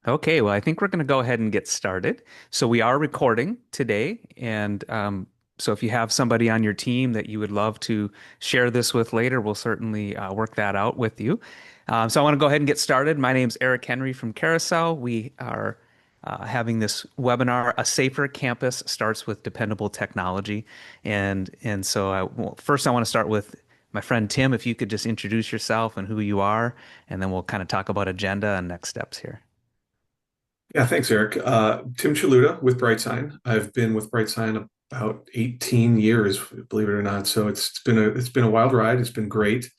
Okay, well, I think we're going to go ahead and get started. So we are recording today, and so if you have somebody on your team that you would love to share this with later, we'll certainly work that out with you. So I want to go ahead and get started. My name's Eric Henry from Carousel. We are having this webinar, "A Safer Campus Starts with Dependable Technology," well, first I want to start with my friend Tim. If you could just introduce yourself and who you are, and then we'll kind of talk about agenda and next steps here. Yeah, thanks, Eric. Tim Chaluta with BrightSign. I've been with BrightSign about 18 years, believe it or not. So it's been a wild ride. It's been great.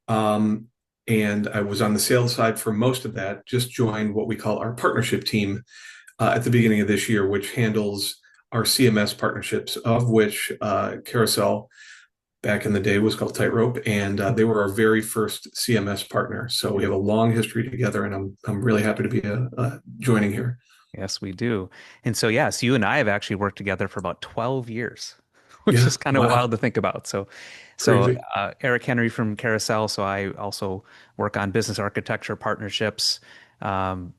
Um, and I was on the sales side for most of that. Just joined what we call our partnership team at the beginning of this year, which handles our CMS partnerships, of which Carousel back in the day was called Tightrope, and they were our very first CMS partner. So we have a long history together, and I'm really happy to be joining here. Yes, we do. And so, yes, you and I have actually worked together for about 12 years, which Yeah, is kind of wow, wild to think about. So crazy. Eric Henry from Carousel. So I also work on business architecture partnerships.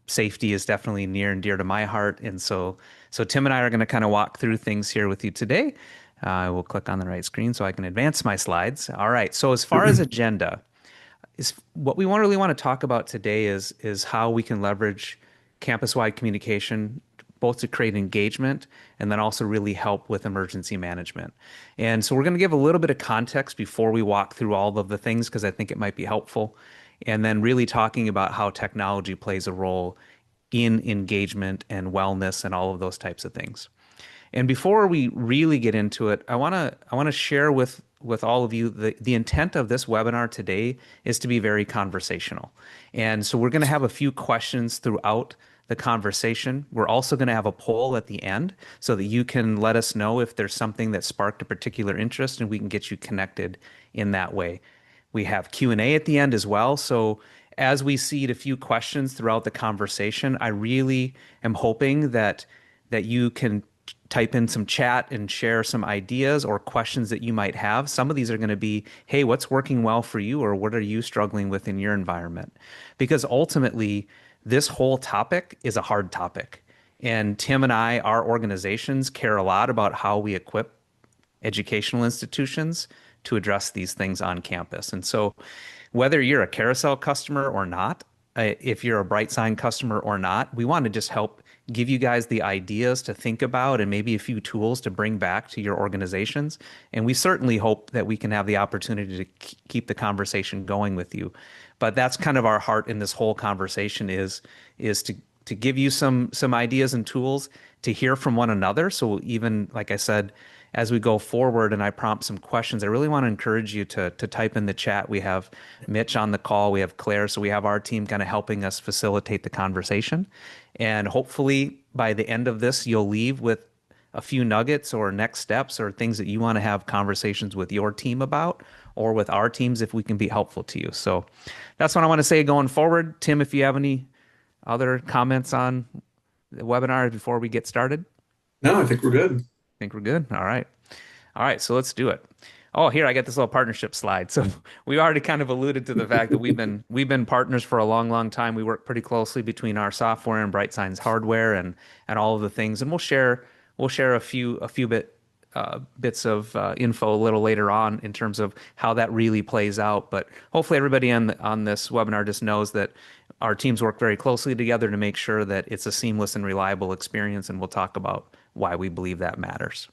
Safety is definitely near and dear to my heart. So Tim and I are going to kind of walk through things here with you today. I will click on the right screen so I can advance my slides. All right. So as far as agenda, is what we really want to talk about today is how we can leverage campus-wide communication both to create engagement and then also really help with emergency management. And so we're going to give a little bit of context before we walk through all of the things because I think it might be helpful. And then really talking about how technology plays a role in engagement and wellness and all of those types of things. And before we really get into it, I want to share with all of you the intent of this webinar today is to be very conversational. And so we're going to have a few questions throughout the conversation. We're also going to have a poll at the end so that you can let us know if there's something that sparked a particular interest and we can get you connected in that way. We have Q&A at the end as well. So as we seed a few questions throughout the conversation, I really am hoping that you can type in some chat and share some ideas or questions that you might have. Some of these are going to be, hey, what's working well for you, or what are you struggling with in your environment? Because ultimately, this whole topic is a hard topic. And Tim and I, our organizations care a lot about how we equip educational institutions to address these things on campus. And so, whether you're a Carousel customer or not, if you're a BrightSign customer or not, we want to just help give you guys the ideas to think about and maybe a few tools to bring back to your organizations. And we certainly hope that we can have the opportunity to keep the conversation going with you. But that's kind of our heart in this whole conversation is to give you some ideas and tools to hear from one another. So even like I said, as we go forward and I prompt some questions, I really want to encourage you to type in the chat. We have Mitch on the call, we have Claire, so we have our team kind of helping us facilitate the conversation. And hopefully by the end of this, you'll leave with a few nuggets or next steps or things that you want to have conversations with your team about or with our teams if we can be helpful to you. So that's what I want to say going forward. Tim, if you have any other comments on the webinar before we get started? No, I think we're good. Think we're good? All right. All right, so let's do it. Oh, here I got this little partnership slide. So we already kind of alluded to the fact that we've been partners for a long, long time. We work pretty closely between our software and BrightSign's hardware and all of the things. And we'll share a few bits of info a little later on in terms of how that really plays out. But hopefully everybody on this webinar just knows that our teams work very closely together to make sure that it's a seamless and reliable experience. And we'll talk about why we believe that matters.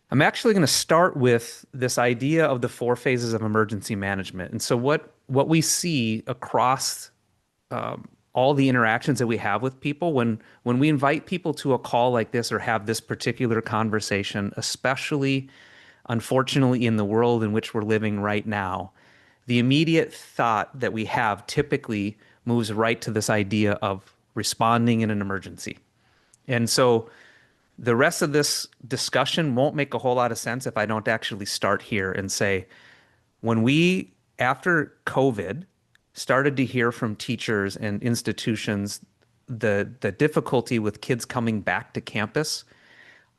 I'm actually going to start with this idea of the four phases of emergency management. And so what we see across all the interactions that we have with people when we invite people to a call like this or have this particular conversation, especially unfortunately in the world in which we're living right now, the immediate thought that we have typically moves right to this idea of responding in an emergency. And so the rest of this discussion won't make a whole lot of sense if I don't actually start here and say, when we, after COVID, started to hear from teachers and institutions the difficulty with kids coming back to campus,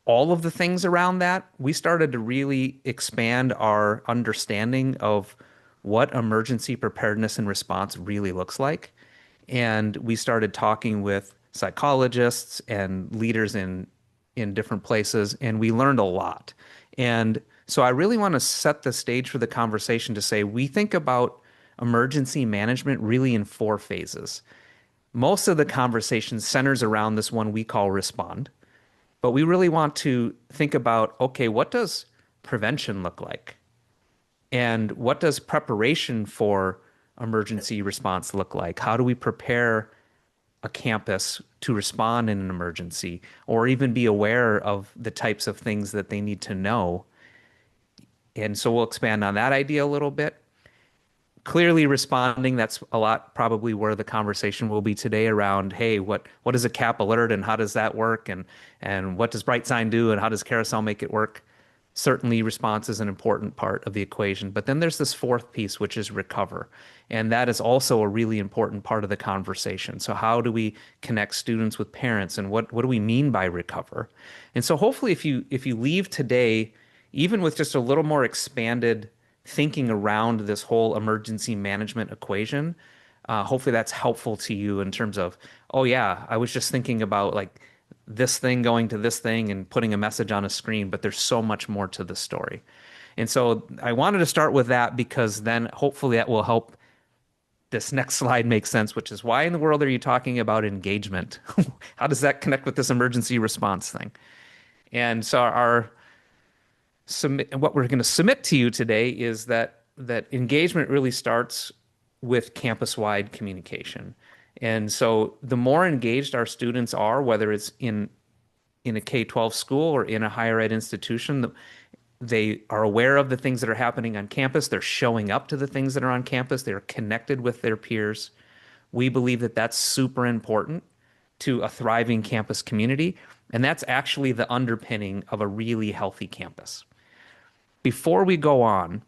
all of the things around that, we started to really expand our understanding of what emergency preparedness and response really looks like. And we started talking with psychologists and leaders in different places, and we learned a lot. And so I really want to set the stage for the conversation to say we think about emergency management really in four phases. Most of the conversation centers around this one we call respond, but we really want to think about, okay, what does prevention look like? And what does preparation for emergency response look like? How do we prepare a campus to respond in an emergency or even be aware of the types of things that they need to know? And so we'll expand on that idea a little bit. Clearly responding, that's a lot probably where the conversation will be today around, hey, what is a cap alert and how does that work? And what does BrightSign do and how does Carousel make it work? Certainly response is an important part of the equation. But then there's this fourth piece, which is recover. And that is also a really important part of the conversation. So how do we connect students with parents and what do we mean by recover? And so hopefully if you leave today, even with just a little more expanded thinking around this whole emergency management equation, hopefully that's helpful to you in terms of, oh yeah, I was just thinking about like this thing going to this thing and putting a message on a screen, but there's so much more to the story. And so I wanted to start with that because then hopefully that will help this next slide make sense, which is why in the world are you talking about engagement? How does that connect with this emergency response thing? And so our submit what we're going to submit to you today is that engagement really starts with campus-wide communication. And so the more engaged our students are, whether it's in a K-12 school or in a higher ed institution, they are aware of the things that are happening on campus. They're showing up to the things that are on campus. They're connected with their peers. We believe that that's super important to a thriving campus community. And that's actually the underpinning of a really healthy campus. Before we go on,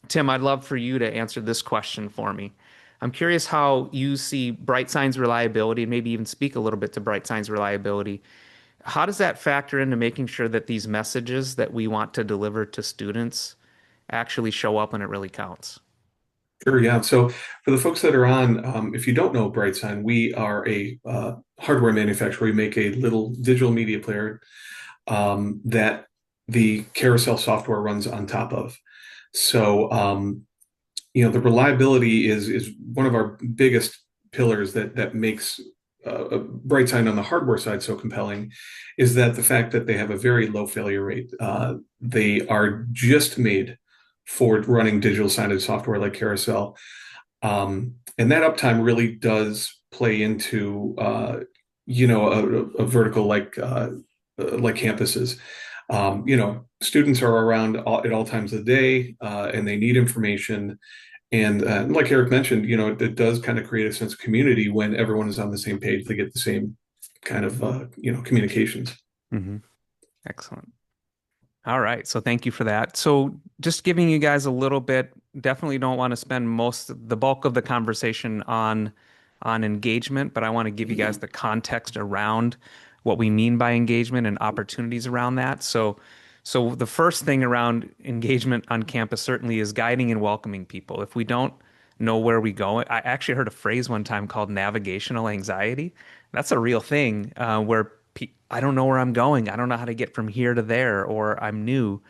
Tim, I'd love for you to answer this question for me. I'm curious how you see BrightSign's reliability and maybe even speak a little bit to BrightSign's reliability. How does that factor into making sure that these messages that we want to deliver to students actually show up when it really counts? Sure, yeah. So for the folks that are on, if you don't know BrightSign, we are a hardware manufacturer. We make a little digital media player that the Carousel software runs on top of. So the reliability is one of our biggest pillars that makes BrightSign on the hardware side so compelling, is that the fact that they have a very low failure rate. They are just made for running digital signage software like Carousel, and that uptime really does play into a vertical like campuses. Students are around at all times of the day, and they need information. And like Eric mentioned, it does kind of create a sense of community when everyone is on the same page. They get the same kind of, communications. Hmm. Excellent. All right. So thank you for that. So just giving you guys a little bit, definitely don't want to spend the bulk of the conversation on engagement, but I want to give you guys the context around what we mean by engagement and opportunities around that. So the first thing around engagement on campus certainly is guiding and welcoming people. If we don't know where we go, I actually heard a phrase one time called navigational anxiety. That's a real thing, where I don't know where I'm going. I don't know how to get from here to there, or I'm new.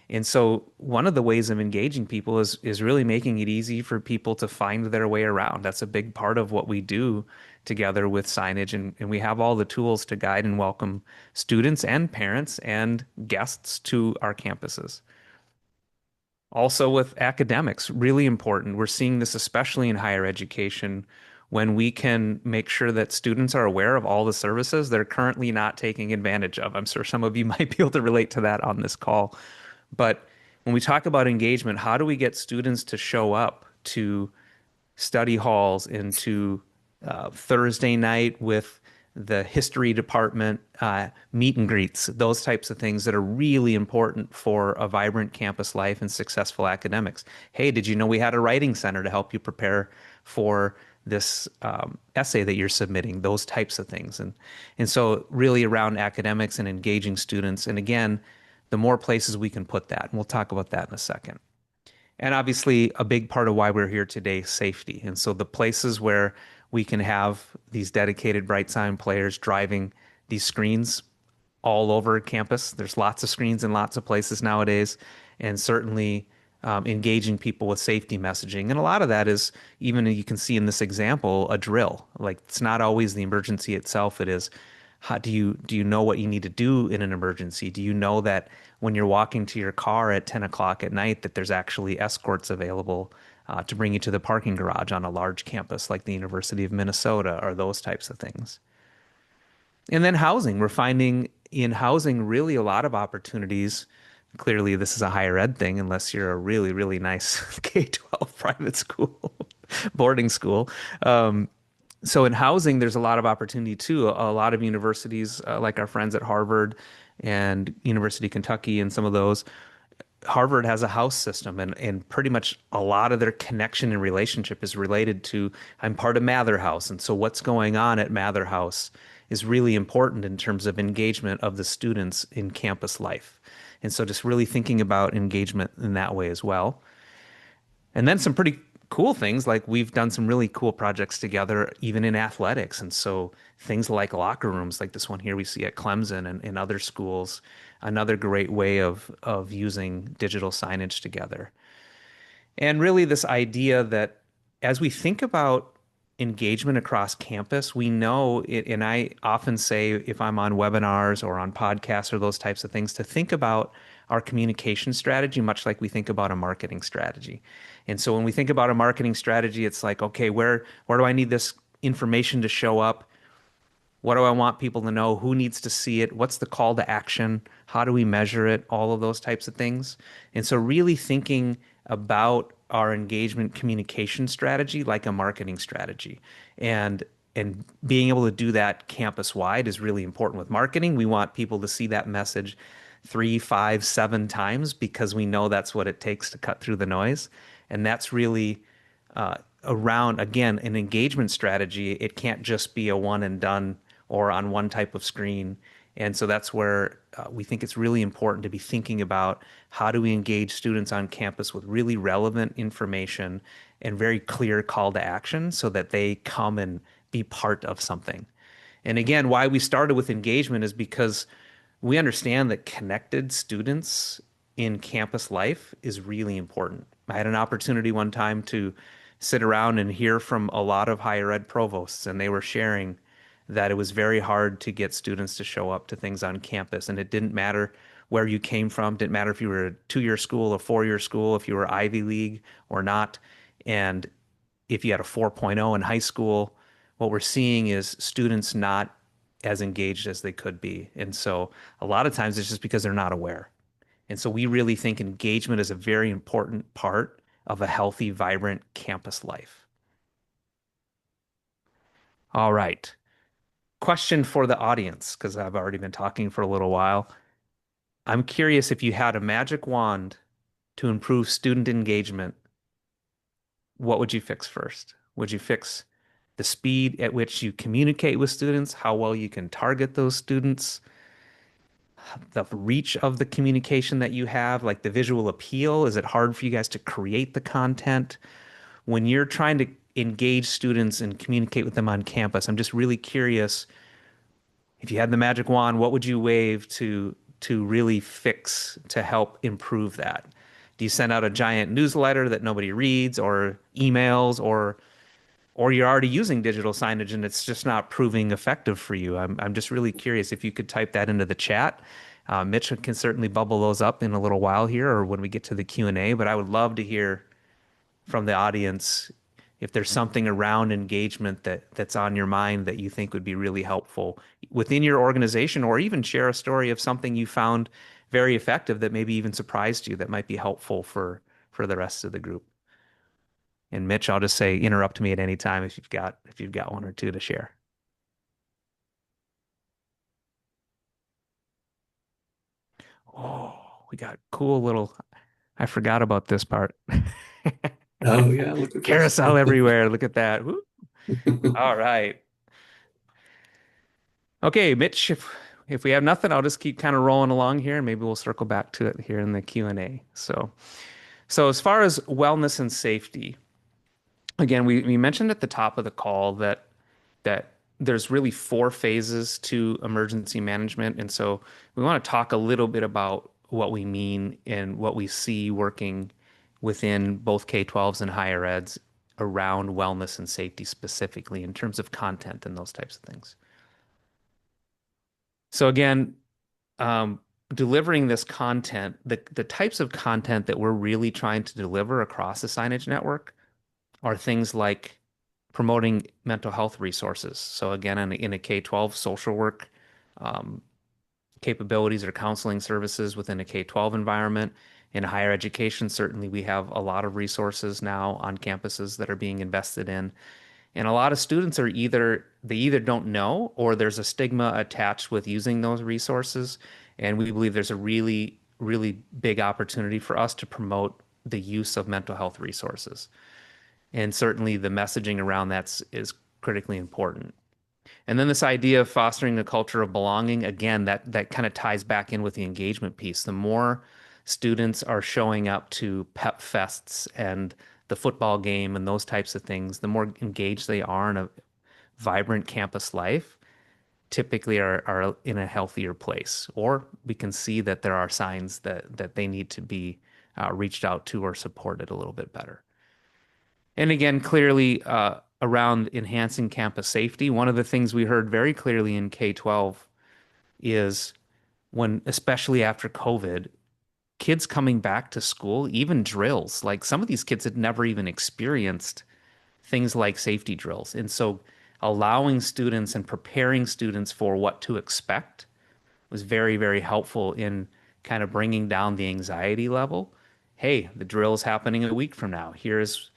And so one of the ways of engaging people is really making it easy for people to find their way around. That's a big part of what we do together with signage, and we have all the tools to guide and welcome students and parents and guests to our campuses. Also with academics, really important. We're seeing this especially in higher education when we can make sure that students are aware of all the services they're currently not taking advantage of. I'm sure some of you might be able to relate to that on this call. But when we talk about engagement, how do we get students to show up to study halls, into Thursday night with the history department, meet and greets, those types of things that are really important for a vibrant campus life and successful academics. Hey, did you know we had a writing center to help you prepare for this essay that you're submitting? Those types of things. And so really around academics and engaging students. And again, the more places we can put that, and we'll talk about that in a second. And obviously, a big part of why we're here today is safety. And so the places where we can have these dedicated BrightSign players driving these screens all over campus. There's lots of screens in lots of places nowadays, and certainly engaging people with safety messaging. And a lot of that is, even you can see in this example, a drill. Like it's not always the emergency itself. It is, how do you know what you need to do in an emergency? Do you know that when you're walking to your car at 10 o'clock at night, that there's actually escorts available to bring you to the parking garage on a large campus like the University of Minnesota, or those types of things? And then housing, we're finding in housing really a lot of opportunities. Clearly, this is a higher ed thing, unless you're a really, really nice K-12 private school, boarding school. So in housing, there's a lot of opportunity too. A lot of universities, like our friends at Harvard and University of Kentucky, and some of those, Harvard has a house system, and pretty much a lot of their connection and relationship is related to, I'm part of Mather House. And so what's going on at Mather House is really important in terms of engagement of the students in campus life. And so just really thinking about engagement in that way as well. And then some pretty cool things, like we've done some really cool projects together, even in athletics. And so things like locker rooms, like this one here we see at Clemson and other schools, another great way of using digital signage together. And really, this idea that as we think about engagement across campus, we know it, and I often say if I'm on webinars or on podcasts or those types of things, to think about our communication strategy much like we think about a marketing strategy. And so when we think about a marketing strategy, it's like, okay, where do I need this information to show up? What do I want people to know? Who needs to see it? What's the call to action? How do we measure it? All of those types of things. And so, really thinking about our engagement communication strategy like a marketing strategy. And being able to do that campus wide is really important with marketing. We want people to see that message 3, 5, 7 times because we know that's what it takes to cut through the noise. And that's really around, again, an engagement strategy. It can't just be a one and done or on one type of screen. And so that's where we think it's really important to be thinking about how do we engage students on campus with really relevant information and very clear call to action so that they come and be part of something. And again, why we started with engagement is because we understand that connected students in campus life is really important. I had an opportunity one time to sit around and hear from a lot of higher ed provosts, and they were sharing that it was very hard to get students to show up to things on campus. And it didn't matter where you came from, didn't matter if you were a 2-year school, a 4-year school, if you were Ivy League or not. And if you had a 4.0 in high school, what we're seeing is students not as engaged as they could be. And so a lot of times it's just because they're not aware. And so we really think engagement is a very important part of a healthy, vibrant campus life. All right. Question for the audience, because I've already been talking for a little while. I'm curious, if you had a magic wand to improve student engagement, what would you fix first? Would you fix the speed at which you communicate with students, how well you can target those students, the reach of the communication that you have, like the visual appeal? Is it hard for you guys to create the content? When you're trying to engage students and communicate with them on campus, I'm just really curious, if you had the magic wand, what would you wave to really fix to help improve that? Do you send out a giant newsletter that nobody reads, or emails, or you're already using digital signage and it's just not proving effective for you? I'm just really curious if you could type that into the chat. Mitch can certainly bubble those up in a little while here or when we get to the Q&A, but I would love to hear from the audience if there's something around engagement that's on your mind that you think would be really helpful within your organization, or even share a story of something you found very effective that maybe even surprised you that might be helpful for the rest of the group. And Mitch, I'll just say interrupt me at any time if you've got one or two to share. Oh, we got cool little, I forgot about this part. Oh yeah, look at this. Carousel everywhere. Look at that. Woo. All right. Okay, Mitch, if we have nothing, I'll just keep kind of rolling along here and maybe we'll circle back to it here in the Q&A. So as far as wellness and safety, again, we mentioned at the top of the call that there's really four phases to emergency management. And so we want to talk a little bit about what we mean and what we see working within both K-12s and higher eds around wellness and safety specifically in terms of content and those types of things. So again, um, delivering this content, the types of content that we're really trying to deliver across the Signage network are things like promoting mental health resources. So again, in a K-12 social work um, capabilities or counseling services within a K-12 environment. In higher education, certainly we have a lot of resources now on campuses that are being invested in. And a lot of students are either don't know or there's a stigma attached with using those resources. And we believe there's a really, really big opportunity for us to promote the use of mental health resources. And certainly the messaging around that is critically important. And then this idea of fostering a culture of belonging, again, that kind of ties back in with the engagement piece. The more students are showing up to pep fests and the football game and those types of things, the more engaged they are in a vibrant campus life, typically are in a healthier place. Or we can see that there are signs that they need to be reached out to or supported a little bit better. And again, clearly around enhancing campus safety, one of the things we heard very clearly in K-12 is when, especially after COVID, kids coming back to school, even drills, like some of these kids had never even experienced things like safety drills. And so allowing students and preparing students for what to expect was very, very helpful in kind of bringing down the anxiety level. Hey, the drill is happening a week from now. Here's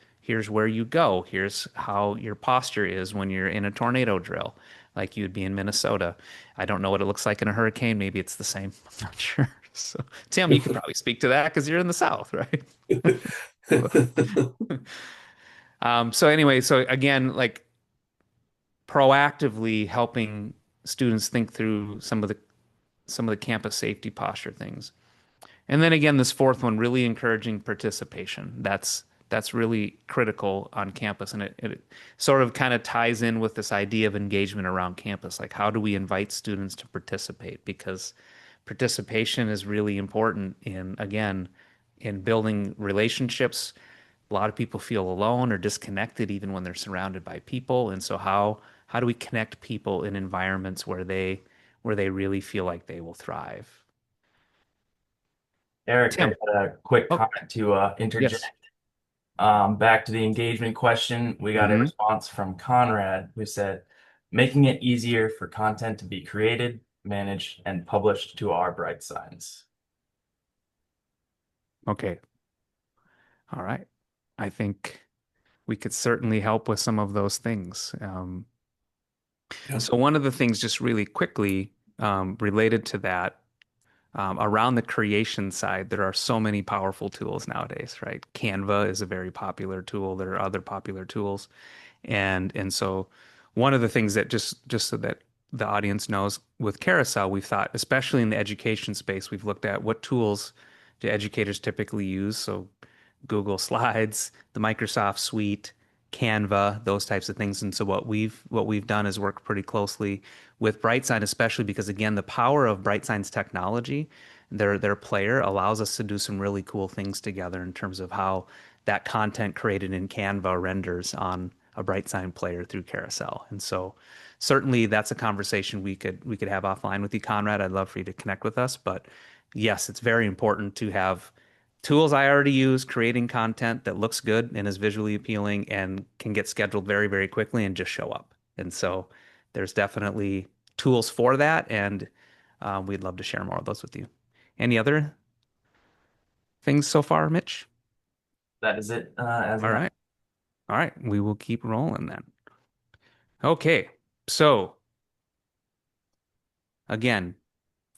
where you go. Here's how your posture is when you're in a tornado drill, like you'd be in Minnesota. I don't know what it looks like in a hurricane. Maybe it's the same. I'm not sure. So, Tim, you could probably speak to that because you're in the South, right? So anyway, so again, like proactively helping students think through some of the campus safety posture things. And then again, this fourth one, really encouraging participation. That's really critical on campus, and it sort of kind of ties in with this idea of engagement around campus. Like, how do we invite students to participate? Because participation is really important in, again, in building relationships. A lot of people feel alone or disconnected even when they're surrounded by people. And so how do we connect people in environments where they really feel like they will thrive? Eric, I Tim. got a quick Oh, comment to interject. yes. Back to the engagement question, we got a Hmm. response from Conrad who said, making it easier for content to be created, managed, and published to our bright signs. Okay. All right. I think we could certainly help with some of those things. Yeah. So one of the things, just really quickly, related to that, around the creation side, there are so many powerful tools nowadays, right? Canva is a very popular tool. There are other popular tools. And so one of the things that just so that the audience knows with Carousel, we've thought, especially in the education space, we've looked at what tools do educators typically use. So Google Slides, the Microsoft Suite, Canva, those types of things. And so what we've done is work pretty closely with BrightSign, especially because again, the power of BrightSign's technology, their player allows us to do some really cool things together in terms of how that content created in Canva renders on a BrightSign player through Carousel. And so certainly that's a conversation we could have offline with you, Conrad. I'd love for you to connect with us. But yes, it's very important to have tools I already use, creating content that looks good and is visually appealing and can get scheduled very, very quickly and just show up. And so there's definitely tools for that, and we'd love to share more of those with you. Any other things so far, Mitch? That is it as of All now. right. All right. We will keep rolling then. Okay. So again,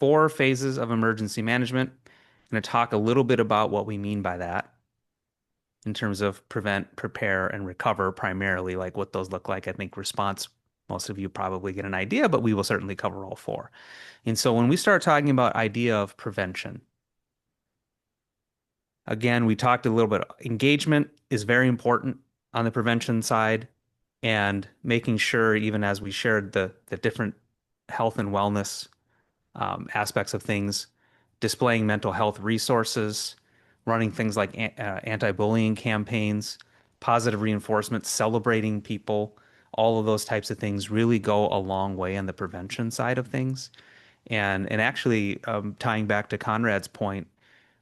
four phases of emergency management. I'm going to talk a little bit about what we mean by that in terms of prevent, prepare, and recover primarily, like what those look like. I think response, most of you probably get an idea, but we will certainly cover all four. And so when we start talking about idea of prevention, again, we talked a little bit. Engagement is very important. on the prevention side and making sure, even as we shared the different health and wellness aspects of things, displaying mental health resources, running things like anti-bullying campaigns, positive reinforcement, celebrating people, all of those types of things really go a long way on the prevention side of things. And actually, tying back to Conrad's point,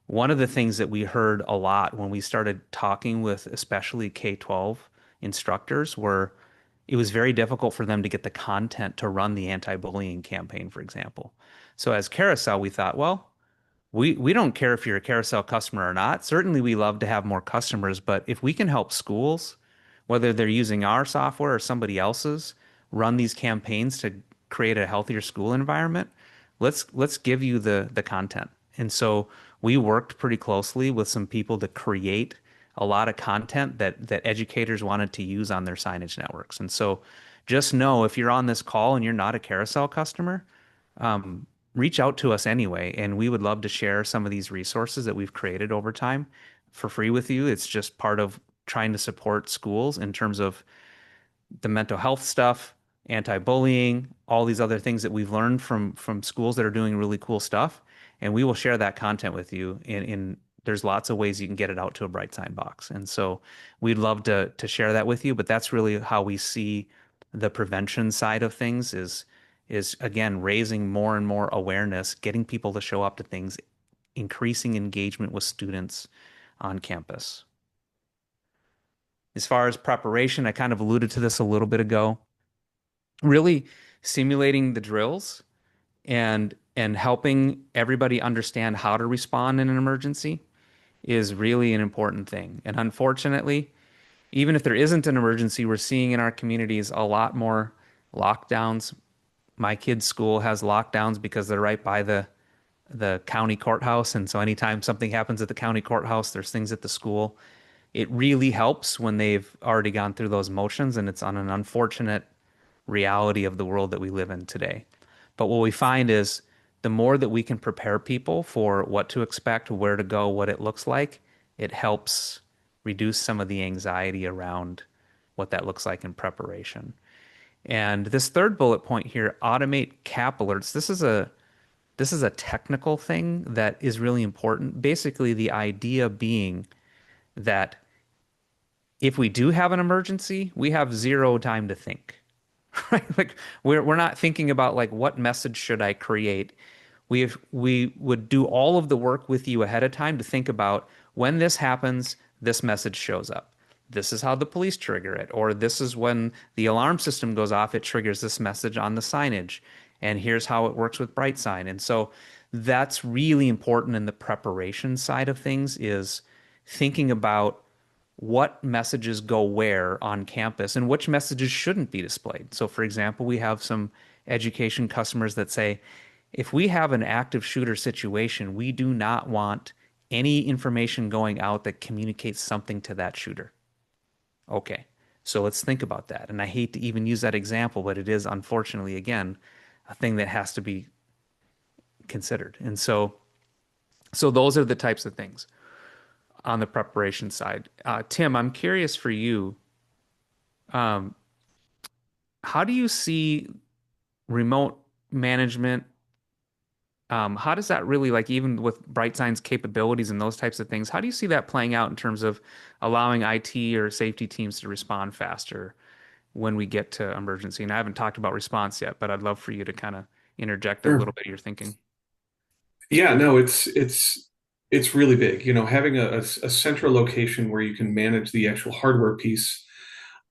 one of the things that we heard a lot when we started talking with especially K-12 instructors were it was very difficult for them to get the content to run the anti-bullying campaign, for example. So as Carousel, we thought, well, we don't care if you're a Carousel customer or not. Certainly, we love to have more customers, but if we can help schools, whether they're using our software or somebody else's, run these campaigns to create a healthier school environment, let's give you the content. And so we worked pretty closely with some people to create a lot of content that educators wanted to use on their signage networks. And so just know if you're on this call and you're not a Carousel customer, reach out to us anyway, and we would love to share some of these resources that we've created over time for free with you. It's just part of trying to support schools in terms of the mental health stuff, anti-bullying, all these other things that we've learned from schools that are doing really cool stuff, and we will share that content with you. In there's lots of ways you can get it out to a BrightSign box, and so we'd love to share that with you. But that's really how we see the prevention side of things is again raising more and more awareness, getting people to show up to things, increasing engagement with students on campus. As far as preparation, I kind of alluded to this a little bit ago. Really simulating the drills and helping everybody understand how to respond in an emergency is really an important thing. And unfortunately, even if there isn't an emergency, we're seeing in our communities a lot more lockdowns. My kids' school has lockdowns because they're right by the county courthouse, and so anytime something happens at the county courthouse, there's things at the school. It really helps when they've already gone through those motions, and it's on an unfortunate reality of the world that we live in today. But what we find is the more that we can prepare people for what to expect, where to go, what it looks like, it helps reduce some of the anxiety around what that looks like in preparation. And this third bullet point here, automate CAP alerts. This is a technical thing that is really important. Basically, the idea being that if we do have an emergency, we have zero time to think, right? Like we're not thinking about like what message should I create. We would do all of the work with you ahead of time to think about when this happens, this message shows up. This is how the police trigger it, or this is when the alarm system goes off, it triggers this message on the signage. And here's how it works with BrightSign. And so that's really important in the preparation side of things is thinking about what messages go where on campus and which messages shouldn't be displayed. So, for example, we have some education customers that say, if we have an active shooter situation, we do not want any information going out that communicates something to that shooter. Okay, so let's think about that. And I hate to even use that example, but it is unfortunately, again, a thing that has to be considered. And so those are the types of things on the preparation side. Tim, I'm curious for you, um, how do you see remote management? How does that really, like, even with BrightSign's capabilities and those types of things, how do you see that playing out in terms of allowing IT or safety teams to respond faster when we get to emergency? And I haven't talked about response yet, but I'd love for you to kind of interject a Sure. little bit of your thinking. Yeah, no, it's really big. Having a central location where you can manage the actual hardware piece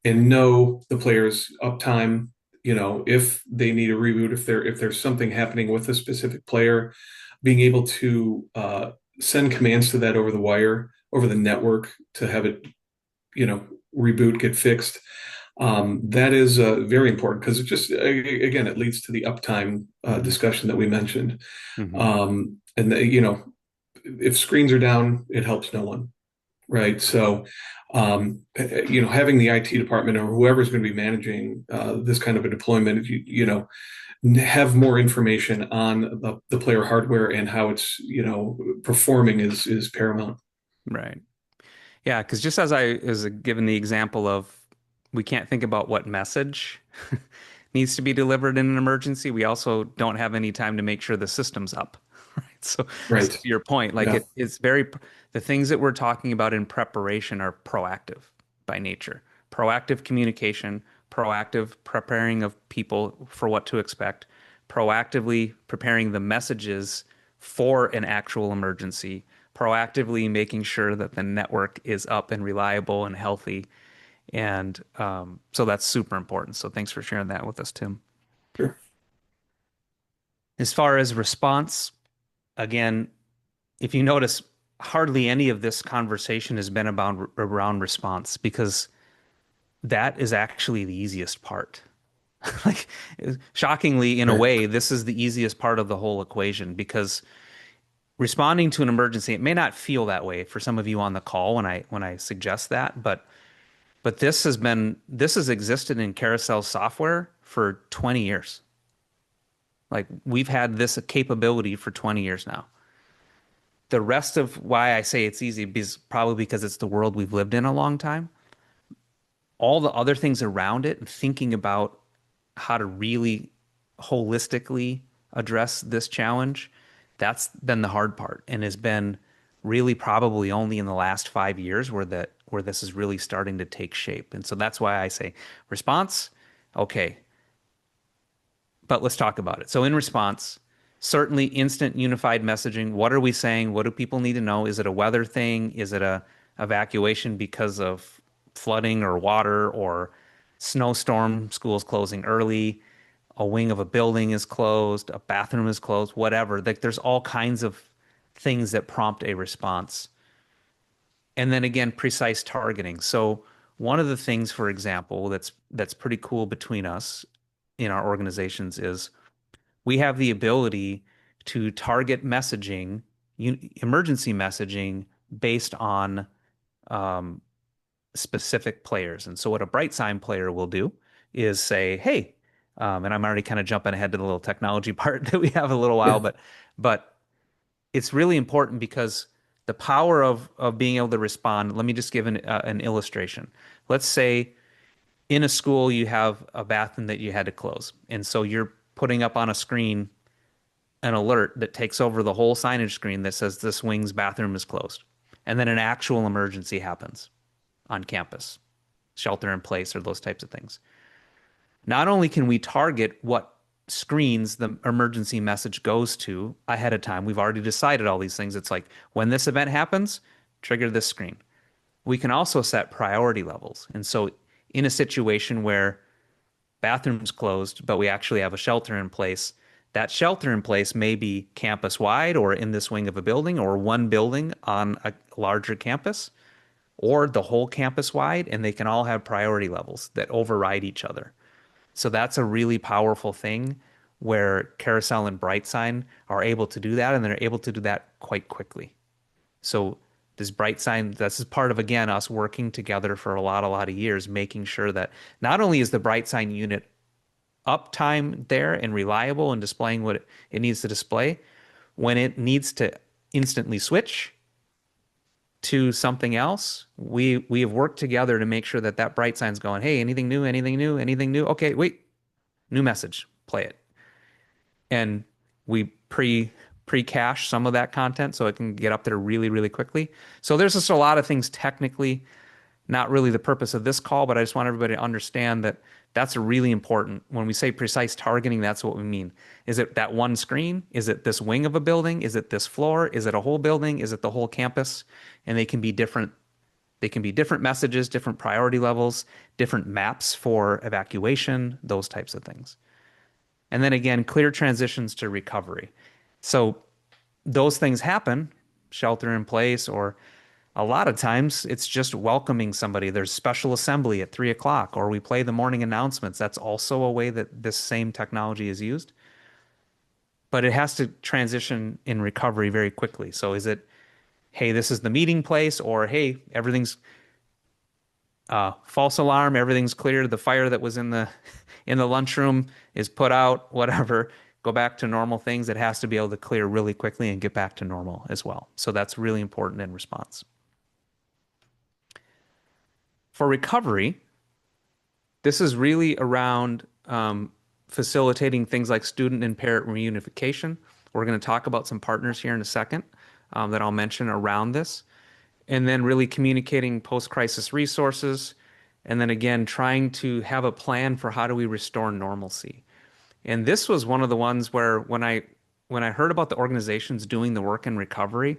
and know the player's uptime, if they need a reboot, if there's something happening with a specific player, being able to send commands to that over the wire, over the network to have it, you know, reboot, get fixed. That is very important because it just, again, it leads to the uptime discussion that we mentioned. Hmm. And if screens are down, it helps no one, right? So, having the IT department or whoever's going to be managing this kind of a deployment, have more information on the player hardware and how it's, performing is paramount. Right. Yeah, because just as I was given the example of we can't think about what message needs to be delivered in an emergency, we also don't have any time to make sure the system's up. Right. So Right. to your point, like Yeah. it's very, the things that we're talking about in preparation are proactive by nature. Proactive communication, proactive preparing of people for what to expect, proactively preparing the messages for an actual emergency, proactively making sure that the network is up and reliable and healthy. And so that's super important. So thanks for sharing that with us, Tim. Sure. As far as response, again, if you notice, hardly any of this conversation has been about around response because that is actually the easiest part. Like, shockingly, in a Right. way, this is the easiest part of the whole equation because responding to an emergency, it may not feel that way for some of you on the call when I suggest that, but this has existed in Carousel software for 20 years. Like we've had this capability for 20 years now. The rest of why I say it's easy is probably because it's the world we've lived in a long time. All the other things around it and thinking about how to really holistically address this challenge, that's been the hard part and has been really probably only in the last 5 years where this is really starting to take shape. And so that's why I say response, okay, but let's talk about it. So in response, certainly instant unified messaging. What are we saying? What do people need to know? Is it a weather thing? Is it a evacuation because of flooding or water or snowstorm, schools closing early, a wing of a building is closed, a bathroom is closed, whatever. Like there's all kinds of things that prompt a response. And then again, precise targeting. So one of the things, for example, that's pretty cool between us in our organizations is we have the ability to target messaging, emergency messaging based on um, specific players. And so what a BrightSign player will do is say, hey, and I'm already kind of jumping ahead to the little technology part that we have a little while, Yeah. but it's really important because the power of being able to respond. Let me just give an illustration. Let's say in a school you have a bathroom that you had to close, and so you're putting up on a screen an alert that takes over the whole signage screen that says this wing's bathroom is closed. And then an actual emergency happens on campus, shelter in place or those types of things. Not only can we target what screens the emergency message goes to ahead of time, we've already decided all these things. It's like when this event happens, trigger this screen. We can also set priority levels. And so in a situation where bathrooms closed, but we actually have a shelter in place. That shelter in place may be campus wide or in this wing of a building or one building on a larger campus or the whole campus wide, and they can all have priority levels that override each other. So that's a really powerful thing where Carousel and BrightSign are able to do that, and they're able to do that quite quickly. So this BrightSign, this is part of, again, us working together for a lot of years, making sure that not only is the BrightSign unit uptime there and reliable and displaying what it needs to display, when it needs to instantly switch to something else, we have worked together to make sure that that bright sign's going, hey, anything new, anything new, anything new? Okay, wait, new message, play it. And we pre-cache some of that content so it can get up there really quickly. So there's just a lot of things technically, not really the purpose of this call, but I just want everybody to understand that that's really important. When we say precise targeting, that's what we mean. Is it that one screen? Is it this wing of a building? Is it this floor? Is it a whole building? Is it the whole campus? And they can be different. They can be different messages, different priority levels, different maps for evacuation, those types of things. And then again, clear transitions to recovery. So those things happen, shelter in place, or a lot of times it's just welcoming somebody. There's special assembly at 3 o'clock, or we play the morning announcements. That's also a way that this same technology is used. But it has to transition in recovery very quickly. So is it, hey, this is the meeting place, or hey, everything's false alarm, everything's clear. The fire that was in the in the lunchroom is put out, whatever. Go back to normal things. It has to be able to clear really quickly and get back to normal as well. So that's really important in response. For recovery, this is really around facilitating things like student and parent reunification. We're going to talk about some partners here in a second that I'll mention around this. And then really communicating post-crisis resources. And then again, trying to have a plan for how do we restore normalcy. And this was one of the ones where when I heard about the organizations doing the work in recovery,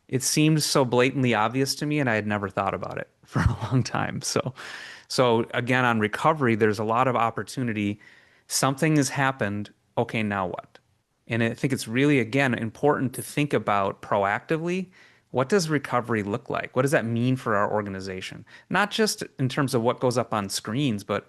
it seemed so blatantly obvious to me, and I had never thought about it for a long time. So again, on recovery, there's a lot of opportunity. Something has happened. Okay, now what? And I think it's really, again, important to think about proactively. What does recovery look like? What does that mean for our organization? Not just in terms of what goes up on screens, but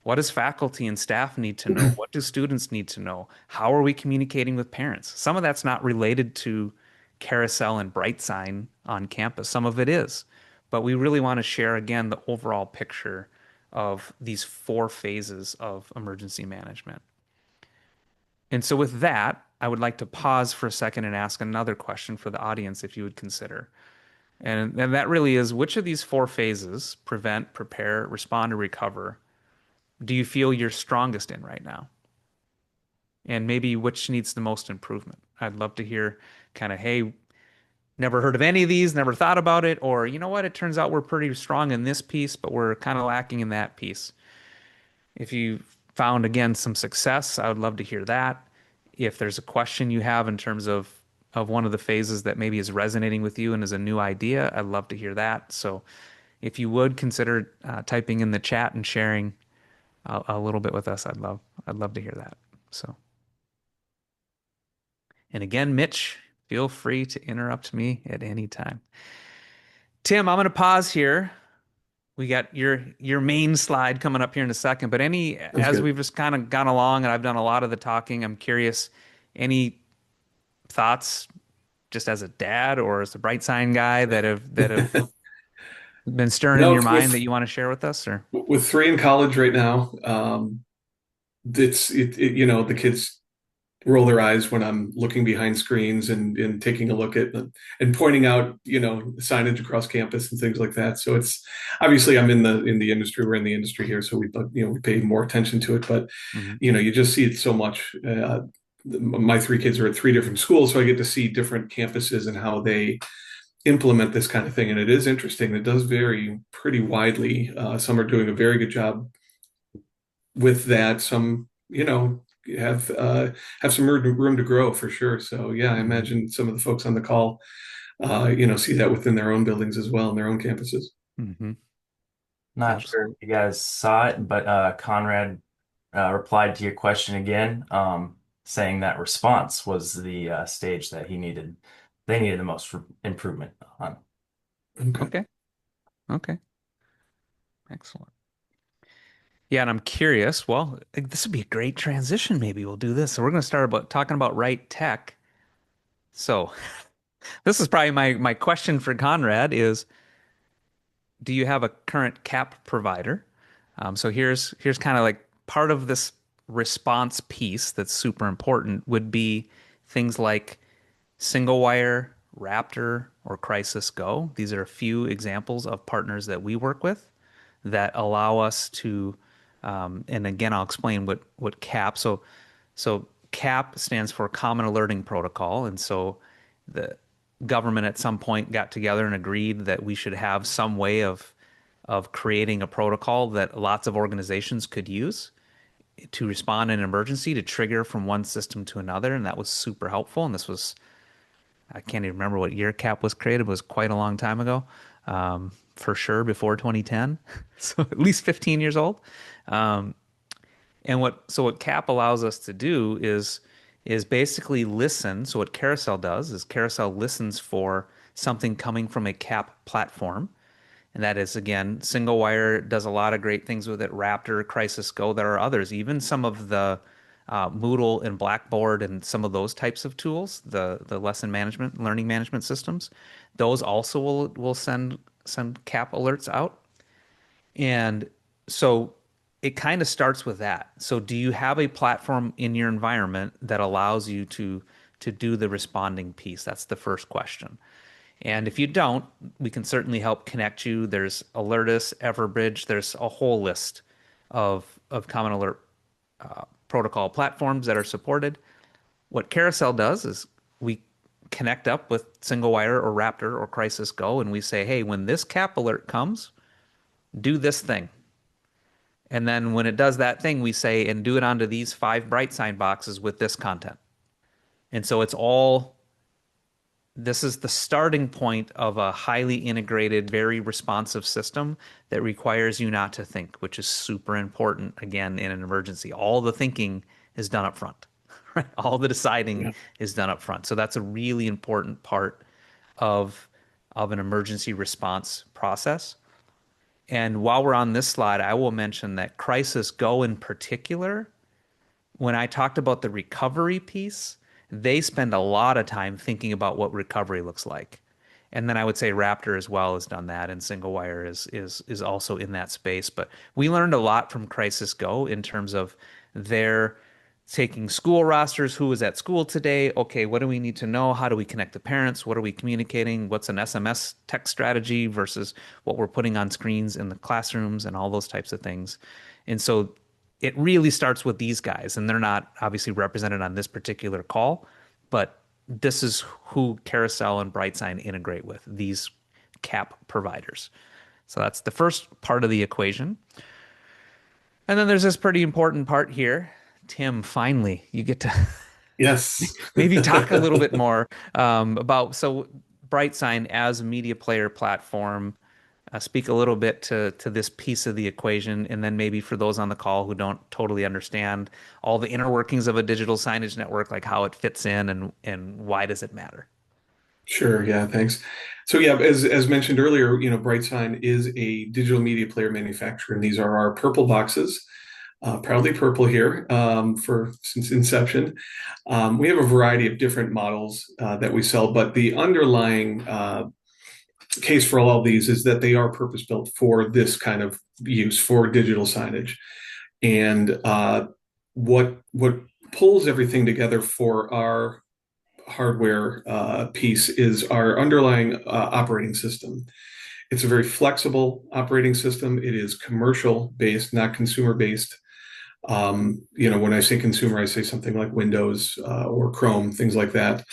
what does faculty and staff need to know? What do students need to know? How are we communicating with parents? Some of that's not related to Carousel and BrightSign on campus. Some of it is. But we really want to share again the overall picture of these four phases of emergency management. And so, with that, I would like to pause for a second and ask another question for the audience if you would consider. And that really is which of these four phases prevent, prepare, respond, or recover do you feel you're strongest in right now? And maybe which needs the most improvement? I'd love to hear kind of, hey, never heard of any of these, never thought about it, or you know what, it turns out we're pretty strong in this piece, but we're kind of lacking in that piece. If you found again some success, I would love to hear that. If there's a question you have in terms of one of the phases that maybe is resonating with you and is a new idea, I'd love to hear that. So if you would consider typing in the chat and sharing a little bit with us, I'd love to hear that. So, and again, Mitch, feel free to interrupt me at any time. Tim, I'm going to pause here. We got your main slide coming up here in a second, but Sounds as good. we've just kind of gone along and I've done a lot of the talking, I'm curious, any thoughts just as a dad or as a bright sign guy that have been stirring in No, your mind that you want to share with us or with three in college right now, the kids roll their eyes when I'm looking behind screens and taking a look at and pointing out, signage across campus and things like that. So it's obviously I'm in the industry. We're in the industry here, so we pay more attention to it. But Mhm. you just see it so much. My three kids are at three different schools, so I get to see different campuses and how they implement this kind of thing. And it is interesting. It does vary pretty widely. Some are doing a very good job with that. Some, have some room to grow for sure. So yeah, I Mhm. imagine some of the folks on the call, see that within their own buildings as well and their own campuses. Mhm. Not sure Absolutely. if you guys saw it, but Conrad replied to your question again, saying that response was the stage that they needed the most improvement on. Okay. Okay. Okay. Excellent. Yeah, and I'm curious. Well, this would be a great transition. Maybe we'll do this. So we're going to start about talking about right tech. So this is probably my question for Conrad is, do you have a current CAP provider? So here's kind of like part of this response piece that's super important would be things like single wire, Raptor, or Crisis Go. These are a few examples of partners that we work with that allow us to, and again, I'll explain what CAP. So CAP stands for Common Alerting Protocol, and so the government at some point got together and agreed that we should have some way of creating a protocol that lots of organizations could use to respond in an emergency to trigger from one system to another, and that was super helpful. And this was I can't even remember what year CAP was created. It was quite a long time ago, for sure before 2010. So at least 15 years old. And what CAP allows us to do is basically listen. So what Carousel does is Carousel listens for something coming from a CAP platform. And that is, again, single wire does a lot of great things with it. Raptor, Crisis Go, there are others. Even some of the Moodle and Blackboard and some of those types of tools, the lesson management, learning management systems, those also will send CAP alerts out. And so it kind of starts with that. So do you have a platform in your environment that allows you to do the responding piece? That's the first question. And if you don't, we can certainly help connect you. There's Alertus, Everbridge. There's a whole list of common alert protocol platforms that are supported. What Carousel does is we connect up with Single Wire or Raptor or Crisis Go, and we say, hey, when this cap alert comes, do this thing. And then when it does that thing, we say, and do it onto these 5 BrightSign boxes with this content. And so it's all, this is the starting point of a highly integrated, very responsive system that requires you not to think, which is super important, again, in an emergency. All the thinking is done up front, right? All the deciding Yeah. is done up front. So that's a really important part of, of an emergency response process. And while we're on this slide, I will mention that Crisis Go in particular, when I talked about the recovery piece, they spend a lot of time thinking about what recovery looks like. And then I would say Raptor as well has done that, and Single Wire is also in that space. But we learned a lot from Crisis Go in terms of their taking school rosters, who was at school today, okay, what do we need to know? How do we connect the parents? What are we communicating? What's an SMS text strategy versus what we're putting on screens in the classrooms and all those types of things. And so it really starts with these guys, and they're not obviously represented on this particular call, but this is who Carousel and BrightSign integrate with, these cap providers. So that's the first part of the equation. And then there's this pretty important part here. Tim, finally, you get to Yes. maybe talk a little bit more about so BrightSign as a media player platform. Speak a little bit to this piece of the equation, and then maybe for those on the call who don't totally understand all the inner workings of a digital signage network, like how it fits in and why does it matter? Sure. Yeah. Thanks. So yeah, as mentioned earlier, BrightSign is a digital media player manufacturer, and these are our purple boxes, proudly purple here for since inception. We have a variety of different models that we sell, but the underlying case for all of these is that they are purpose built for this kind of use for digital signage. And what pulls everything together for our hardware piece is our underlying operating system. It's a very flexible operating system. It is commercial based, not consumer based. When I say consumer, I say something like Windows or Chrome, things like that.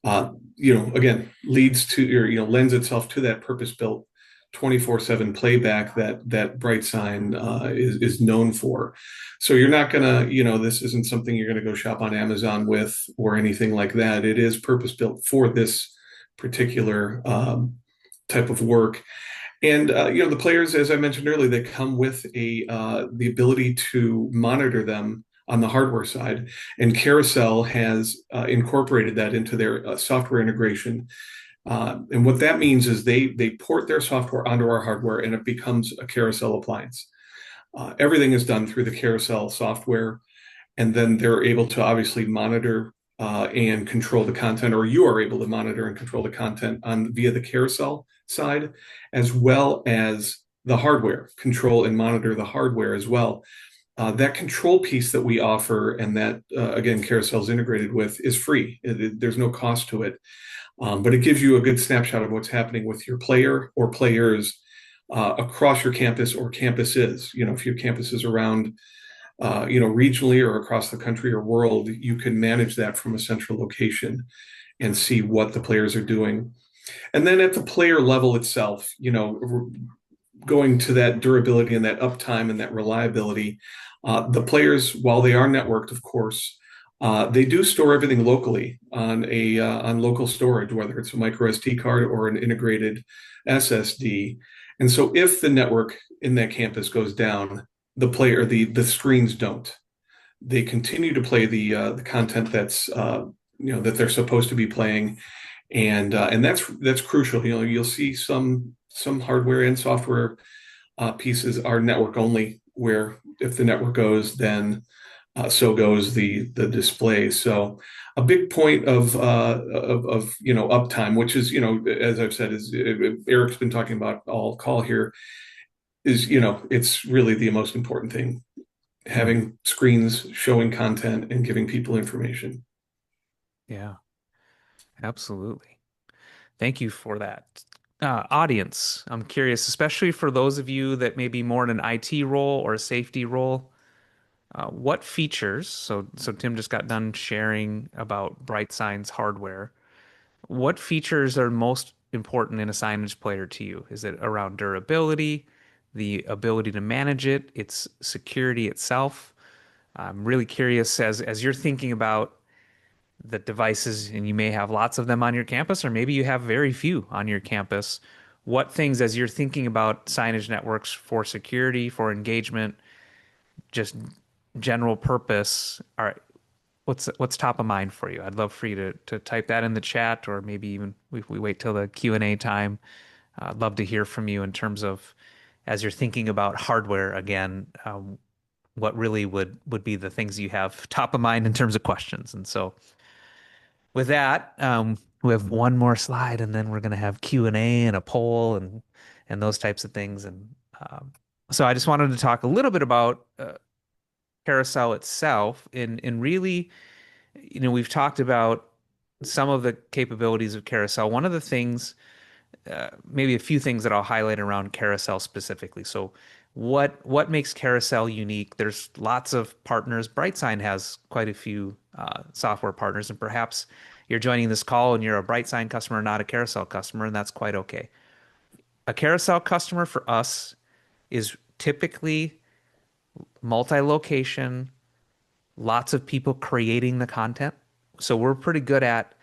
Again, leads to or lends itself to that purpose-built 24/7 playback that BrightSign is known for. So you're not gonna, this isn't something you're gonna go shop on Amazon with or anything like that. It is purpose-built for this particular type of work. And the players, as I mentioned earlier, they come with the ability to monitor them on the hardware side. And Carousel has incorporated that into their software integration. And what that means is they port their software onto our hardware, and it becomes a Carousel appliance. Everything is done through the Carousel software, and then they're able to obviously monitor and control the content, or you are able to monitor and control the content on via the Carousel side, as well as the hardware, control and monitor the hardware as well. That control piece that we offer and that, again, Carousel is integrated with is free. There's no cost to it, but it gives you a good snapshot of what's happening with your player or players across your campus or campuses. If your campus is around regionally or across the country or world, you can manage that from a central location and see what the players are doing. And then at the player level itself, going to that durability and that uptime and that reliability, the players, while they are networked, of course, they do store everything locally on local storage, whether it's a micro SD card or an integrated SSD. And so if the network in that campus goes down, the screens don't. They continue to play the content that's that they're supposed to be playing, and that's crucial. You'll see some hardware and software pieces are network only, where if the network goes, then so goes the display. So a big point of uptime, which is as I've said, is Eric's been talking about all call here, is it's really the most important thing, having screens showing content and giving people information. Yeah, absolutely. Thank you for that. Audience, I'm curious, especially for those of you that may be more in an IT role or a safety role, what features, so Tim just got done sharing about BrightSign's hardware. What features are most important in a signage player to you? Is it around durability, the ability to manage it, its security itself? I'm really curious as you're thinking about the devices, and you may have lots of them on your campus, or maybe you have very few on your campus. What things, as you're thinking about signage networks for security, for engagement, just general purpose, are what's top of mind for you? I'd love for you to type that in the chat, or maybe even if we wait till the Q&A time. I'd love to hear from you in terms of as you're thinking about hardware again, what really would be the things you have top of mind in terms of questions. And so with that, we have one more slide, and then we're going to have Q&A and a poll and those types of things. And so I just wanted to talk a little bit about Carousel itself, and really, we've talked about some of the capabilities of Carousel. One of the things, maybe a few things that I'll highlight around Carousel specifically. So what makes Carousel unique? There's lots of partners. BrightSign has quite a few software partners, and perhaps you're joining this call and you're a BrightSign customer, not a Carousel customer, and that's quite okay. A Carousel customer for us is typically multi-location, lots of people creating the content. So we're pretty good at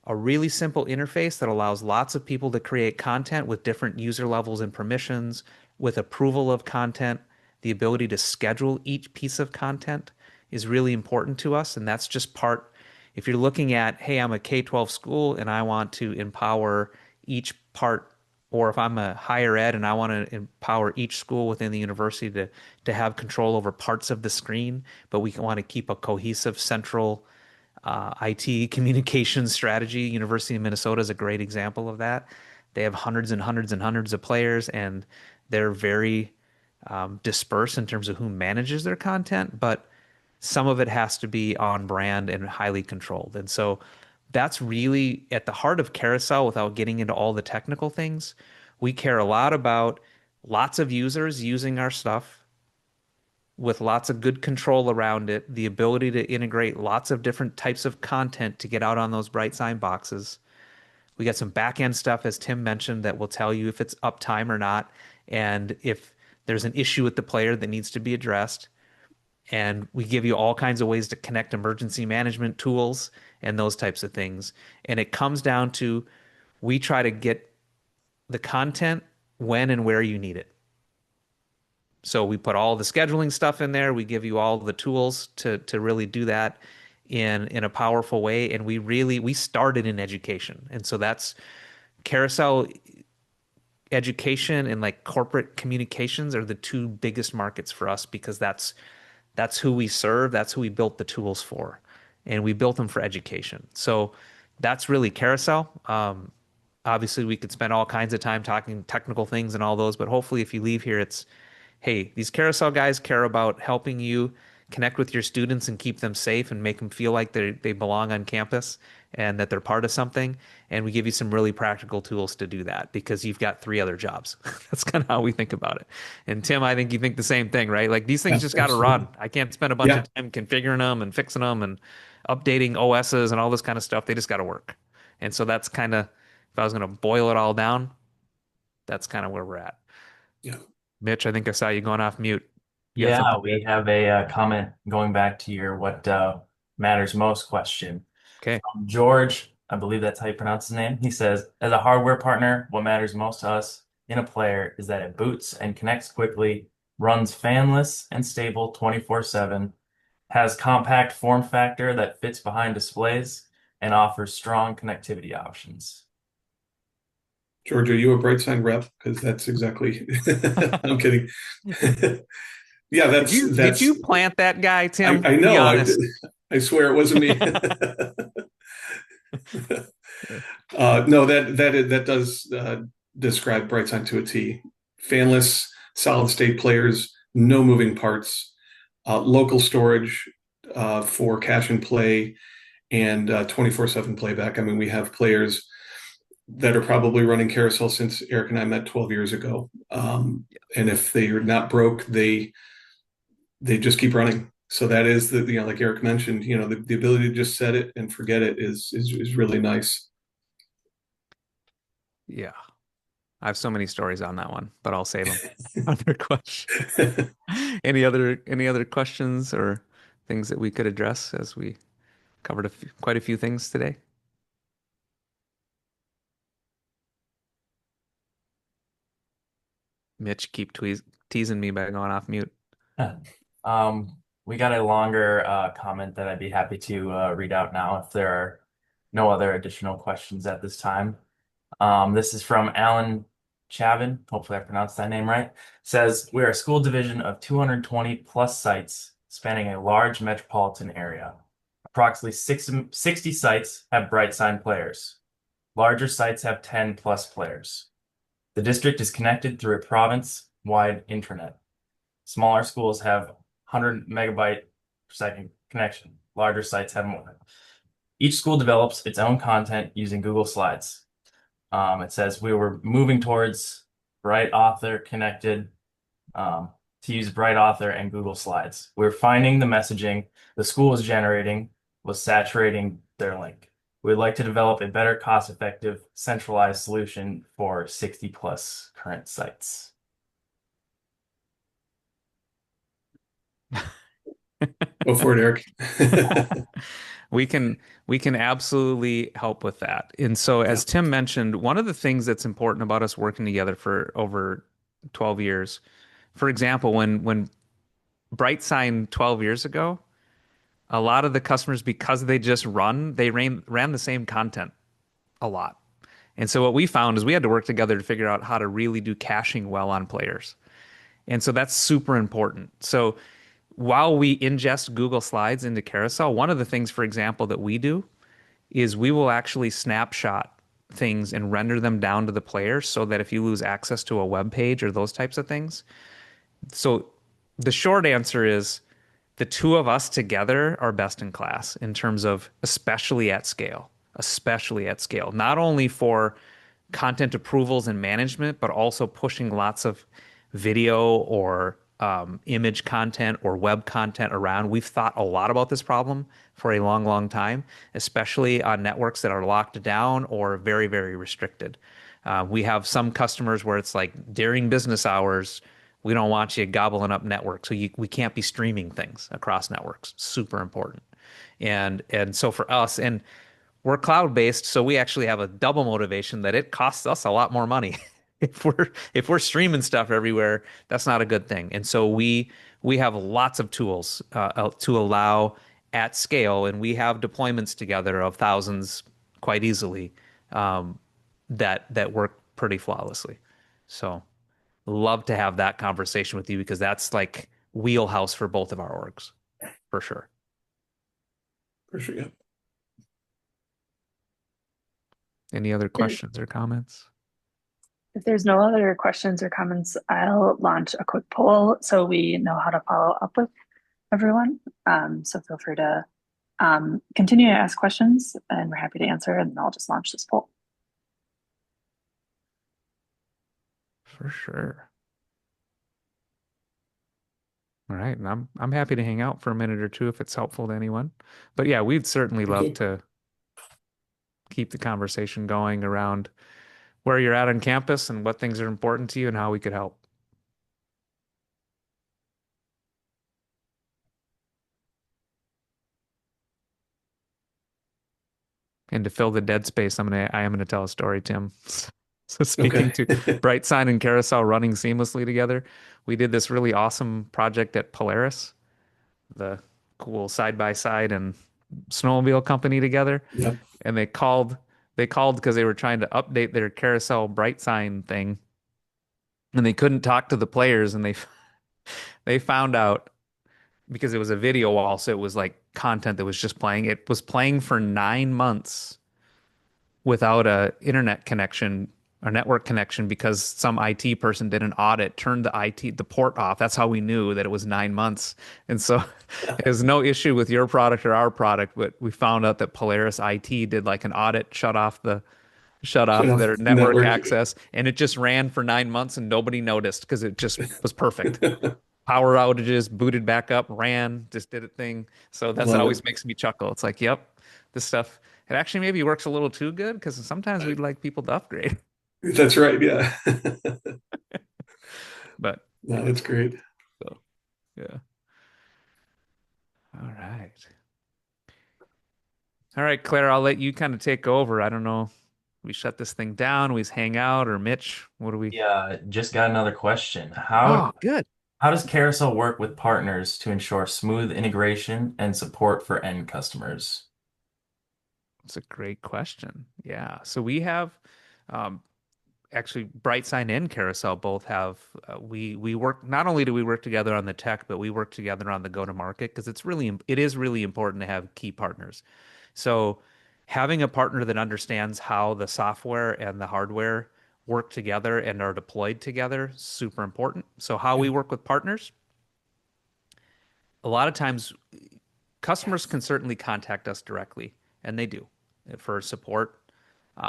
a really simple interface that allows lots of people to create content with different user levels and permissions, with approval of content. The ability to schedule each piece of content is really important to us. And that's just part, if you're looking at, hey, I'm a K-12 school and I want to empower each part, or if I'm a higher ed and I want to empower each school within the university to have control over parts of the screen, but we want to keep a cohesive central IT communications strategy. University of Minnesota is a great example of that. They have hundreds and hundreds and hundreds of players, and they're very dispersed in terms of who manages their content, but some of it has to be on brand and highly controlled. And so that's really at the heart of Carousel without getting into all the technical things. We care a lot about lots of users using our stuff with lots of good control around it, the ability to integrate lots of different types of content to get out on those BrightSign boxes. We got some back end stuff, as Tim mentioned, that will tell you if it's uptime or not, and if there's an issue with the player that needs to be addressed. And we give you all kinds of ways to connect emergency management tools and those types of things. And it comes down to we try to get the content when and where you need it. So we put all the scheduling stuff in there. We give you all the tools to really do that in a powerful way. And we started in education. And so that's Carousel. Education and like corporate communications are the two biggest markets for us because that's who we serve, that's who we built the tools for. And we built them for education. So that's really Carousel. Obviously, we could spend all kinds of time talking technical things and all those, but hopefully, if you leave here, it's hey, these Carousel guys care about helping you connect with your students and keep them safe and make them feel like they belong on campus and that they're part of something. And we give you some really practical tools to do that because you've got three other jobs. That's kind of how we think about it. And Tim, I think you think the same thing, right? Like these things Yeah, just got to absolutely. run. I can't spend a bunch Yeah, of time configuring them and fixing them and updating OSs and all this kind of stuff. They just got to work. And so that's kind of, if I was going to boil it all down, that's kind of where we're at. yeah. Mitch, I think I saw you going off mute. You got Yeah, something we there? have a comment going back to your what matters most question. Okay. George, I believe that's how you pronounce his name. He says, as a hardware partner, what matters most to us in a player is that it boots and connects quickly, runs fanless and stable 24/7, has compact form factor that fits behind displays, and offers strong connectivity options. George, are you a BrightSign rep? Because that's exactly. I'm kidding. Yeah, Did that's. you plant that guy, Tim? I Be know. honest. I swear it wasn't me. No, that does describe BrightSign to a T. Fanless, solid state players, no moving parts, local storage for cache and play, and 24/7 playback. I mean, we have players that are probably running Carousel since Eric and I met 12 years ago. And if they are not broke, they just keep running. So that is like Eric mentioned, the ability to just set it and forget it is really nice. Yeah. I have so many stories on that one, but I'll save them. Other question. Any other questions or things that we could address as we covered quite a few things today? Mitch, keep teasing me by going off mute. We got a longer comment that I'd be happy to read out now if there are no other additional questions at this time. This is from Alan Chavin. Hopefully I pronounced that name right. Says, we are a school division of 220 plus sites spanning a large metropolitan area. Approximately 60 sites have BrightSign players. Larger sites have 10 plus players. The district is connected through a province-wide intranet. Smaller schools have 100 megabyte per second connection. Larger sites have more. Each school develops its own content using Google Slides. It says we were moving towards Bright Author connected to use Bright Author and Google Slides. We're finding the messaging the school was generating was saturating their link. We'd like to develop a better cost-effective centralized solution for 60 plus current sites. Go for it, Eric. We can we can absolutely help with that. And so Yeah. as Tim mentioned, one of the things that's important about us working together for over 12 years, for example, when Bright signed 12 years ago, a lot of the customers, because they ran the same content a lot. And so what we found is we had to work together to figure out how to really do caching well on players. And so that's super important. So while we ingest Google Slides into Carousel, one of the things, for example, that we do is we will actually snapshot things and render them down to the player so that if you lose access to a web page or those types of things. So the short answer is the two of us together are best in class in terms of especially at scale, not only for content approvals and management, but also pushing lots of video or image content or web content around. We've thought a lot about this problem for a long, long time, especially on networks that are locked down or very, very restricted. We have some customers where it's like during business hours, we don't want you gobbling up network, so we can't be streaming things across networks. Super important. And so for us, and we're cloud based, so we actually have a double motivation that it costs us a lot more money. If we're streaming stuff everywhere, that's not a good thing. And so we have lots of tools to allow at scale, and we have deployments together of thousands quite easily that work pretty flawlessly. So love to have that conversation with you because that's like wheelhouse for both of our orgs, for sure. For sure. Yeah. Any other questions or comments? If there's no other questions or comments, I'll launch a quick poll so we know how to follow up with everyone. So feel free to continue to ask questions and we're happy to answer, and I'll just launch this poll. For sure. All right, and I'm happy to hang out for a minute or two if it's helpful to anyone. But yeah, we'd certainly love to keep the conversation going around where you're at on campus and what things are important to you and how we could help. And to fill the dead space, I am gonna tell a story, Tim. So speaking to Okay. BrightSign and Carousel running seamlessly together, we did this really awesome project at Polaris, the cool side by side and snowmobile company together. Yep. And they called because they were trying to update their Carousel BrightSign thing, and they couldn't talk to the players, and they found out because it was a video wall, so it was like content that was just playing. It was playing for 9 months without a internet connection or network connection because some IT person did an audit, turned the port off. That's how we knew that it was 9 months. And so it was no issue with your product or our product, but we found out that Polaris IT did like an audit, shut Shut off off their network network. access, and it just ran for 9 months and nobody noticed because it just was perfect. Power outages, booted back up, ran, just did a thing. So that's what Love it. always makes me chuckle. It's like, yep, this stuff, it actually maybe works a little too good because sometimes we'd like people to upgrade. That's right. Yeah. But No, that's great. so, yeah. All right. All right, Claire, I'll let you kind of take over. I don't know. We shut this thing down, we hang out, or Mitch, what do we? Yeah, just got another question. Oh, good. How does Carousel work with partners to ensure smooth integration and support for end customers? It's a great question. Yeah. So we have um, actually BrightSign and Carousel both have we work, not only do we work together on the tech, but we work together on the go to market because it is really important to have key partners. So having a partner that understands how the software and the hardware work together and are deployed together, super important. So how Yeah. we work with partners, a lot of times customers can certainly contact us directly, and they do for support.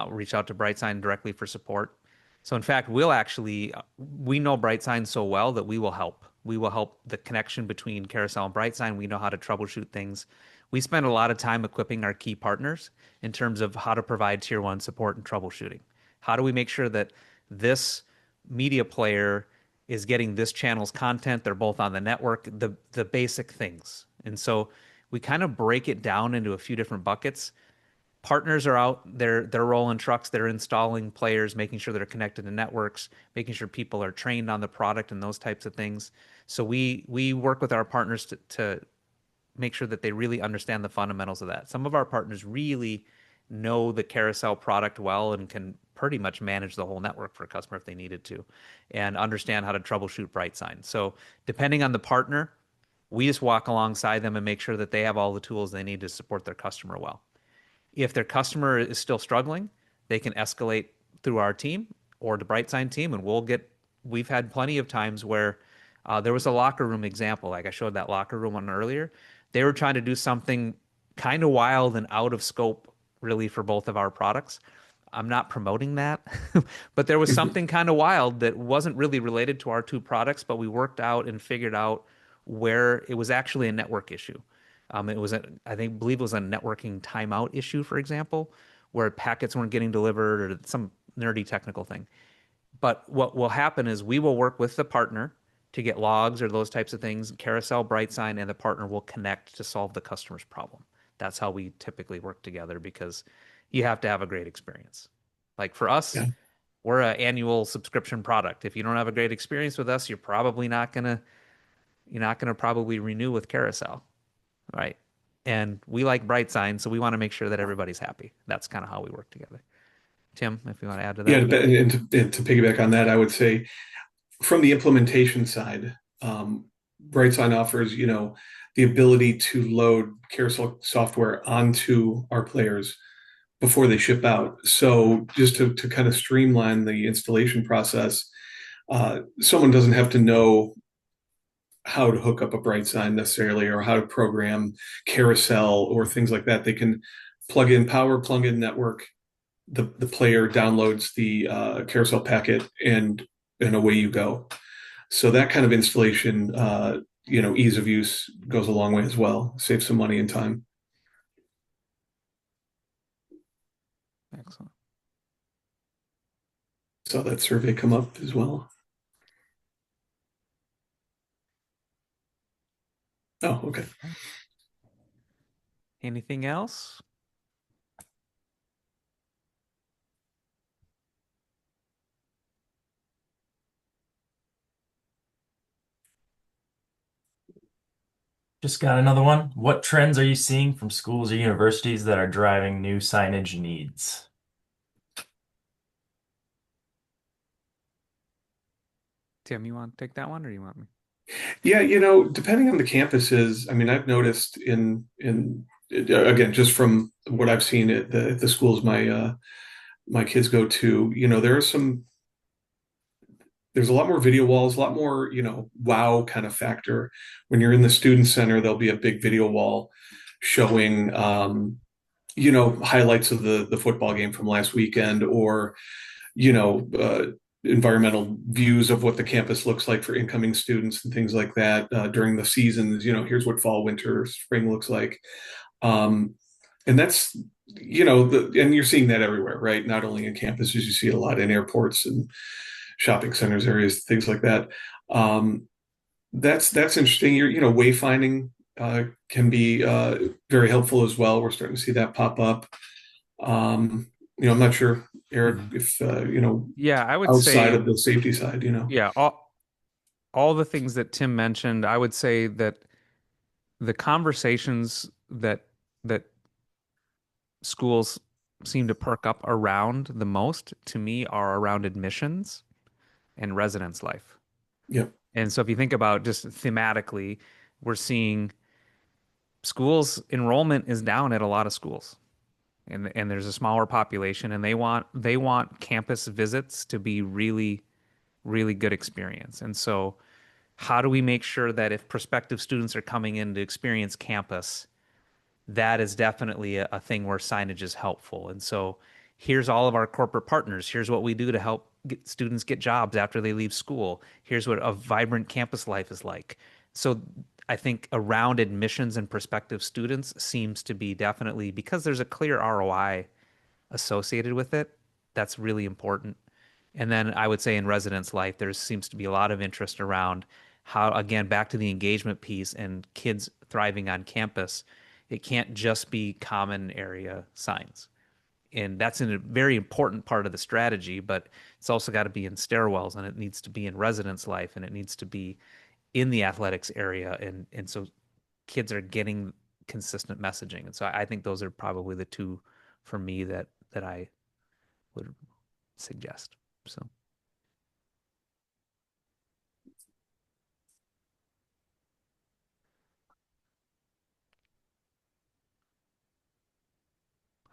Reach out to BrightSign directly for support. So in fact, we know BrightSign so well that we will help. We will help the connection between Carousel and BrightSign. We know how to troubleshoot things. We spend a lot of time equipping our key partners in terms of how to provide tier one support and troubleshooting. How do we make sure that this media player is getting this channel's content? They're both on the network, the basic things. And so we kind of break it down into a few different buckets. Partners are out, they're rolling trucks, they're installing players, making sure they're connected to networks, making sure people are trained on the product and those types of things. So we work with our partners to make sure that they really understand the fundamentals of that. Some of our partners really know the Carousel product well and can pretty much manage the whole network for a customer if they needed to, and understand how to troubleshoot BrightSign. So depending on the partner, we just walk alongside them and make sure that they have all the tools they need to support their customer well. If their customer is still struggling, they can escalate through our team or the BrightSign team, and we've had plenty of times where there was a locker room example, like I showed that locker room one earlier. They were trying to do something kind of wild and out of scope, really, for both of our products. I'm not promoting that, but there was something kind of wild that wasn't really related to our two products, but we worked out and figured out where it was actually a network issue. I think, believe it was a networking timeout issue, for example, where packets weren't getting delivered or some nerdy technical thing. But what will happen is we will work with the partner to get logs or those types of things. Carousel, BrightSign, and the partner will connect to solve the customer's problem. That's how we typically work together because you have to have a great experience. Like for us, Yeah. we're an annual subscription product. If you don't have a great experience with us, you're not gonna probably renew with Carousel, right? And we like BrightSign, so we want to make sure that everybody's happy. That's kind of how we work together. Tim, if you want to add to Yeah. that. And to piggyback on that, I would say from the implementation side, BrightSign offers, the ability to load Carousel software onto our players before they ship out. So just to kind of streamline the installation process, someone doesn't have to know how to hook up a BrightSign necessarily or how to program Carousel or things like that. They can plug in power, plug in network. The player downloads the Carousel packet and away you go. So that kind of installation, ease of use goes a long way as well. Saves some money and time. Excellent. Saw that survey come up as well. Oh, okay. Anything else? Just got another one. What trends are you seeing from schools or universities that are driving new signage needs? Tim, you want to take that one or you want me? Yeah, depending on the campuses, I mean, I've noticed in again, just from what I've seen at the schools my kids go to, there's a lot more video walls, a lot more, wow kind of factor. When you're in the student center, there'll be a big video wall showing highlights of the football game from last weekend, or you know, environmental views of what the campus looks like for incoming students and things like that during the seasons. Here's what fall, winter, spring looks like. Um, and that's, and you're seeing that everywhere, right? Not only in campuses, you see it a lot in airports and shopping centers, areas, things like that. Um, that's interesting. Wayfinding can be very helpful as well. We're starting to see that pop up. I'm not sure, Eric, Mhm. if Yeah, I would outside say, of the safety side. yeah, all the things that Tim mentioned, I would say that the conversations that schools seem to perk up around the most to me are around admissions and residence life. Yep. And so if you think about just thematically, we're seeing schools enrollment is down at a lot of schools. And there's a smaller population and they want campus visits to be really really good experience. And so how do we make sure that if prospective students are coming in to experience campus, that is definitely a thing where signage is helpful. And so here's all of our corporate partners. Here's what we do to help students get jobs after they leave school. Here's what a vibrant campus life is like. So I think around admissions and prospective students seems to be definitely because there's a clear ROI associated with it. That's really important. And then I would say in residence life, there seems to be a lot of interest around how, again, back to the engagement piece and kids thriving on campus. It can't just be common area signs. And that's a very important part of the strategy, but it's also got to be in stairwells and it needs to be in residence life and it needs to be in the athletics area. And so kids are getting consistent messaging. And so I think those are probably the two for me that I would suggest. So,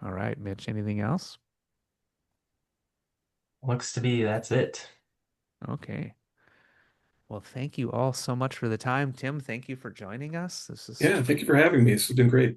all right, Mitch, anything else? Looks to be that's it. Okay. Well, thank you all so much for the time. Tim, thank you for joining us. This is Yeah. Thank you for having me. This has been great.